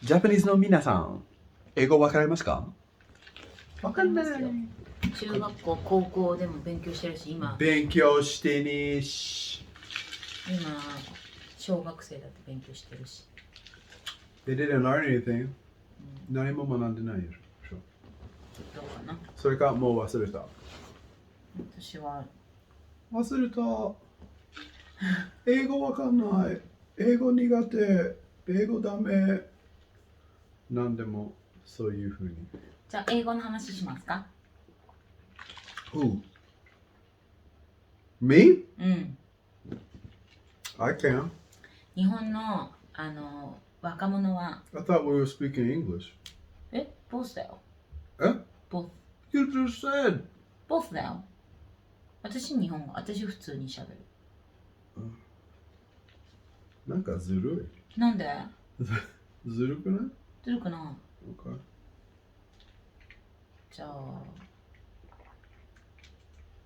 ジャパニーズの皆さん、英語わかりますか？わかんない。中学校、高校でも勉強してるし、勉強してねし。今、小学生だって勉強してるし。They didn't learn anything. 何も学んでないでしょ。どうかな。それかもう忘れた。私は忘れた。英語わかんない。英語苦手。英語ダメ。なんでもそういうふうに。じゃあ英語の話しますか？ Who? Me? うん。I can. 日本の若者は I thought we were speaking English. ボスだよ。え？ボス。You just said. ボスだよ。私日本語、私普通にしゃべる。なんかずるい。なんで？ずるくない？ずるくない。Okay. じゃあ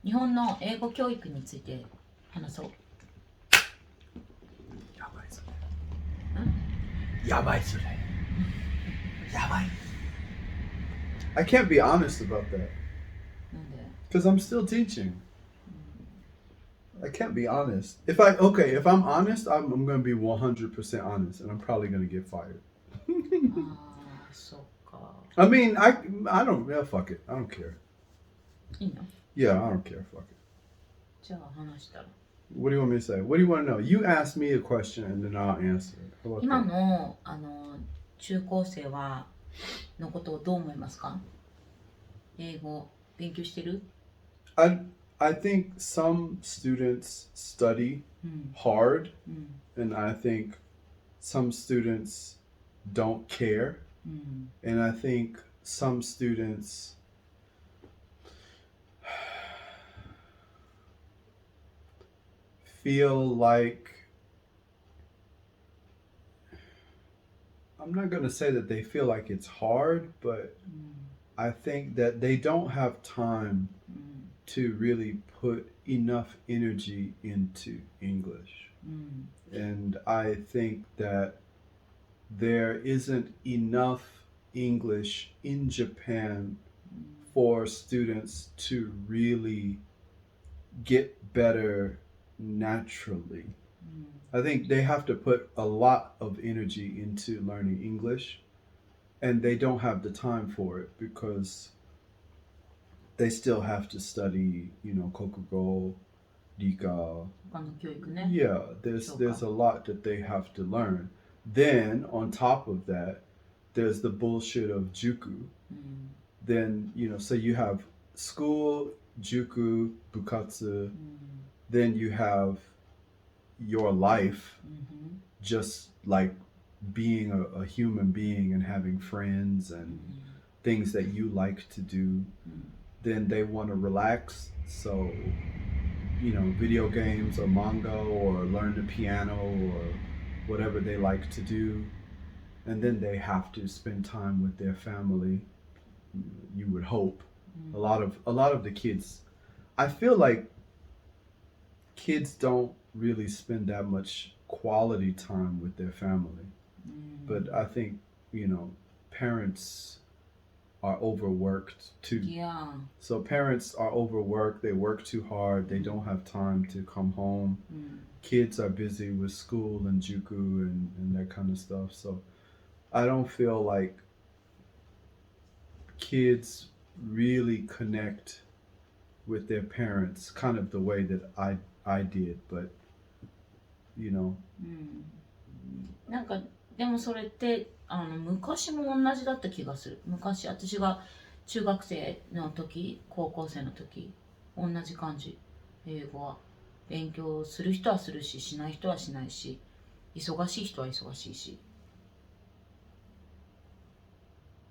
日本の英語教育について話そう。やばいそれ。やばいそれ。やばい。I can't be honest about that. なんで？ Because I'm still teaching. I can't be honest. If I'm honest, I'm going to be 100% honest, and I'm probably going to get fired. ああ、そっか。I mean, I don't, yeah, fuck it. I don't care. いいの？ Yeah, I don't care. Fuck it. じゃあ話したら。What do you want me to say? What do you want to know? You ask me a question, and then I'll answer it. How about 今 that? の中高生のことをどう思いますか？英語勉強してる？ I think some students study hard, and I think some students don't care, and I think some students feel like, I'm not going to say that they feel like it's hard, but I think that they don't have time to really put enough energy into English. And I think that there isn't enough English in Japan for students to really get better naturally. I think they have to put a lot of energy into learning English, and they don't have the time for it because they still have to study, Kokugo, Rika. 他の教育ね。 Yeah, there's a lot that they have to learn. Then on top of that, there's the bullshit of juku. Then, so you have school, juku, bukatsu. Then you have your life, just like being a human being and having friends and things that you like to do. Then they want to relax, so video games or manga or learn the piano or whatever they like to do. And then they have to spend time with their family, you would hope. A lot of the kids, I feel like kids don't really spend that much quality time with their family. But I think, parents are overworked too. Yeah. So parents are overworked, they work too hard, they don't have time to come home. Kids are busy with school and juku and that kind of stuff. So I don't feel like kids really connect with their parents kind of the way that I did, but なんかでもそれって昔も同じだった気がする。昔私が中学生の時、高校生の時、同じ感じ。英語は勉強する人はするし、しない人はしないし、忙しい人は忙しいし。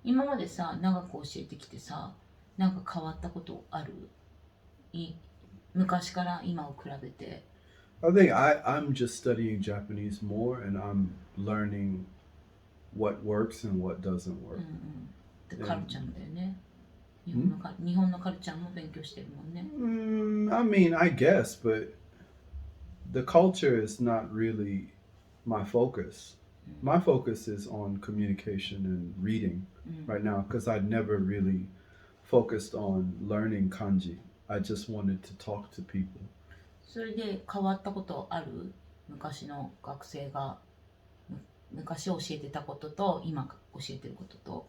今までさ、長く教えてきてさ、なんか変わったことある？昔から今を比べて。I think I'm just studying Japanese more, and I'm learning what works and what doesn't work. カルチャーだよね。日本のカルチャーも勉強してるもんね。I mean, I guess, but the culture is not really my focus. My focus is on communication and reading right now because I'd never really focused on learning kanji. I just wanted to talk to people. それで変わったことある？昔の学生が昔教えてたことと今教えてることと。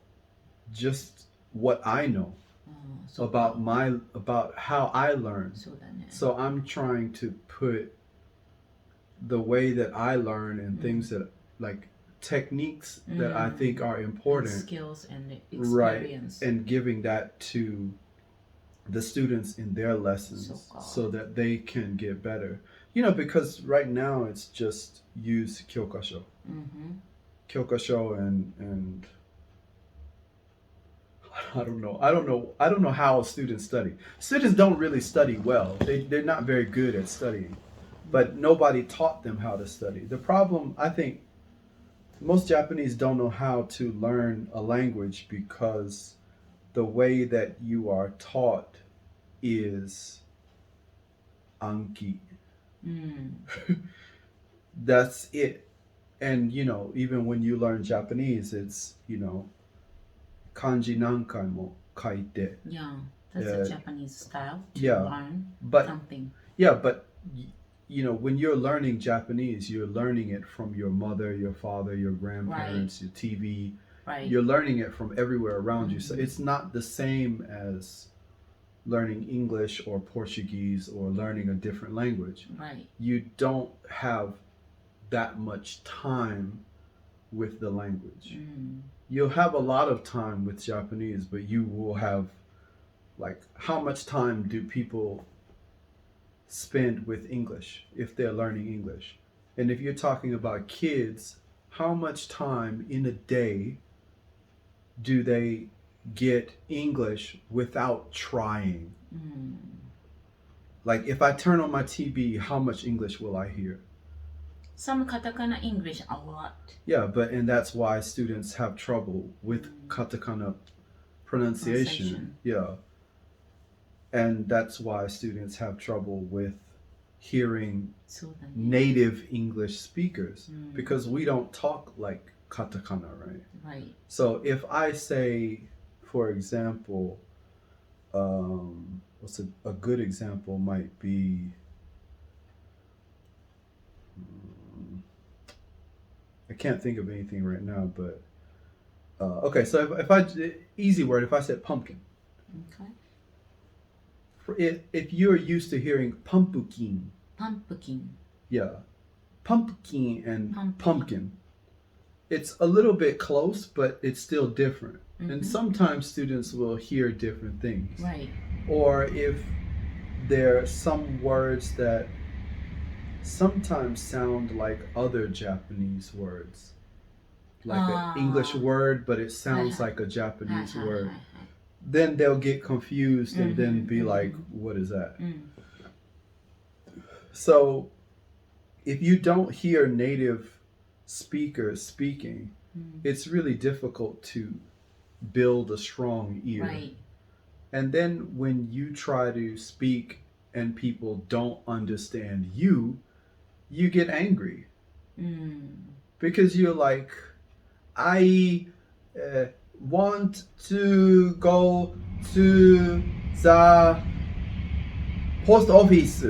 Just what I know about how I learn. そうだね。So I'm trying to put the way that I learn and things that like techniques that I think are important, and skills and right, experience, and giving that to the students in their lessons so that they can get better. Because right now it's just use kyokasho. Kyokasho and I don't know how students study. Students don't really study well. They're not very good at studying. But nobody taught them how to study. The problem, I think, most Japanese don't know how to learn a language because the way that you are taught is Anki. That's it. And, even when you learn Japanese, it's, kanji nankai mo kaite. Yeah, that's a Japanese style to learn something. Yeah, but when you're learning Japanese, you're learning it from your mother, your father, your grandparents, your TV. Right. You're learning it from everywhere around you. So it's not the same as learning English or Portuguese or learning a different language. Right. You don't have that much time with the language. You'll have a lot of time with Japanese, but you will have, how much time do people spend with English if they're learning English? And if you're talking about kids, how much time in a day do they get English without trying? Like if I turn on my TV, how much English will I hear? Some katakana English a lot. Yeah, and that's why students have trouble with katakana pronunciation. Yeah. And that's why students have trouble with hearing native English speakers because we don't talk like katakana, right? Right. So if I say, for example, what's a good example might be, I can't think of anything right now, but okay. So if I easy word, if I said pumpkin. Okay. If you're used to hearing pumpkin. Yeah. Pumpkin and pumpkin. It's a little bit close, but it's still different. And sometimes students will hear different things. Right. Or if there are some words that sometimes sound like other Japanese words. Like an English word, but it sounds like a Japanese word. Then they'll get confused and then be like, what is that? So if you don't hear native speakers speaking, it's really difficult to build a strong ear. Right. And then when you try to speak and people don't understand you, you get angry. Because you're like, I want to go to the post office.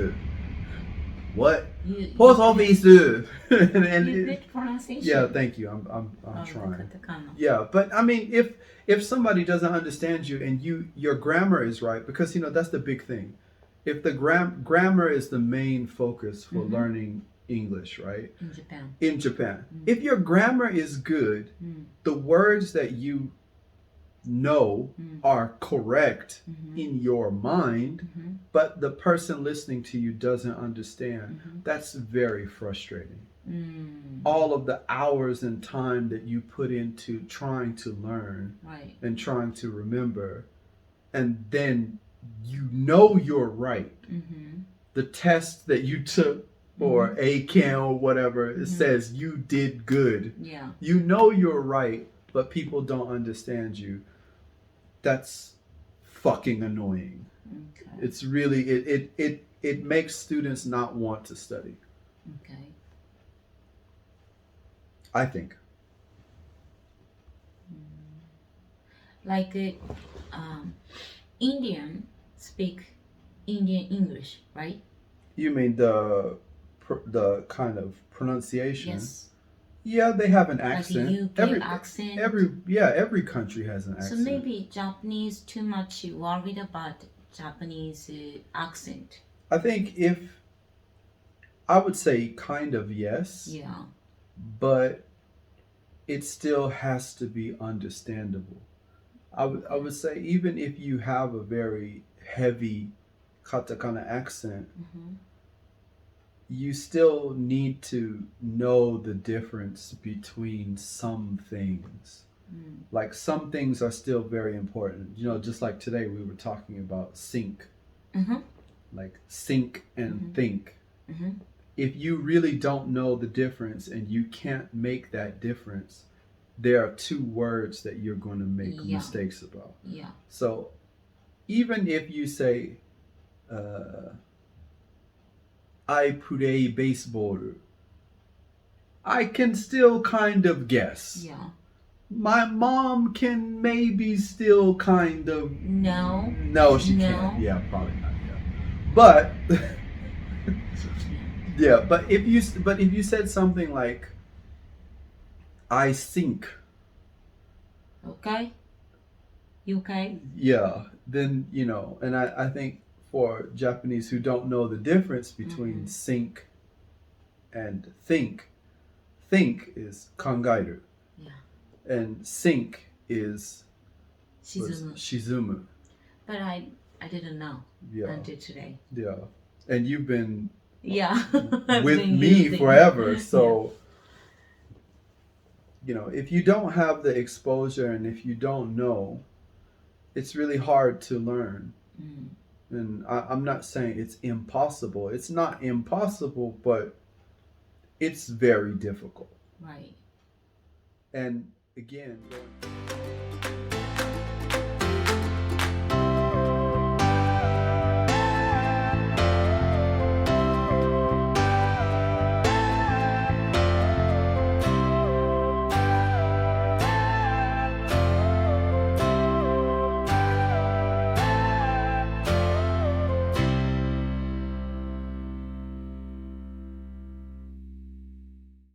What? Post office. And you did pronunciation. Yeah, thank you. I'm trying. Yeah, but I mean, if somebody doesn't understand you and your grammar is right, because that's the big thing. If the grammar is the main focus for learning English, right? In Japan. If your grammar is good, the words that you know are correct in your mind, but the person listening to you doesn't understand, that's very frustrating. All of the hours and time that you put into trying to learn and trying to remember, and then you're right. The test that you took or ACAN or whatever, it says you did good. Yeah. You're right, but people don't understand you. That's fucking annoying. Okay. It's really it makes students not want to study. Okay. I think. Like Indian speak Indian English, right? You mean the kind of pronunciation? Yes. Yeah, they have an Like accent. UK accent. Every country has an So accent. maybe Japanese too much worried about Japanese accent. I think I would say kind of yes, Yeah. but it still has to be understandable. I would say even if you have a very heavy katakana accent, you still need to know the difference between some things. Like some things are still very important. You know, just like today we were talking about sync. Like sync and think. If you really don't know the difference and you can't make that difference, there are two words that you're going to make mistakes about. Yeah. So even if you say, I play baseball, I can still kind of guess. Yeah. My mom can maybe still kind of. No. No, she can't. Yeah, probably not. Yeah. But yeah, but if you said something like, I think. Okay. You okay? Yeah, then you know, and I think for Japanese who don't know the difference between think and think is kangaeru. Yeah. And sink is shizumu. But I didn't know until today. Yeah. And you've been I've with been me using forever. So, you know, if you don't have the exposure and if you don't know, it's really hard to learn. And I'm not saying it's impossible. It's not impossible, but it's very difficult. Right. And again,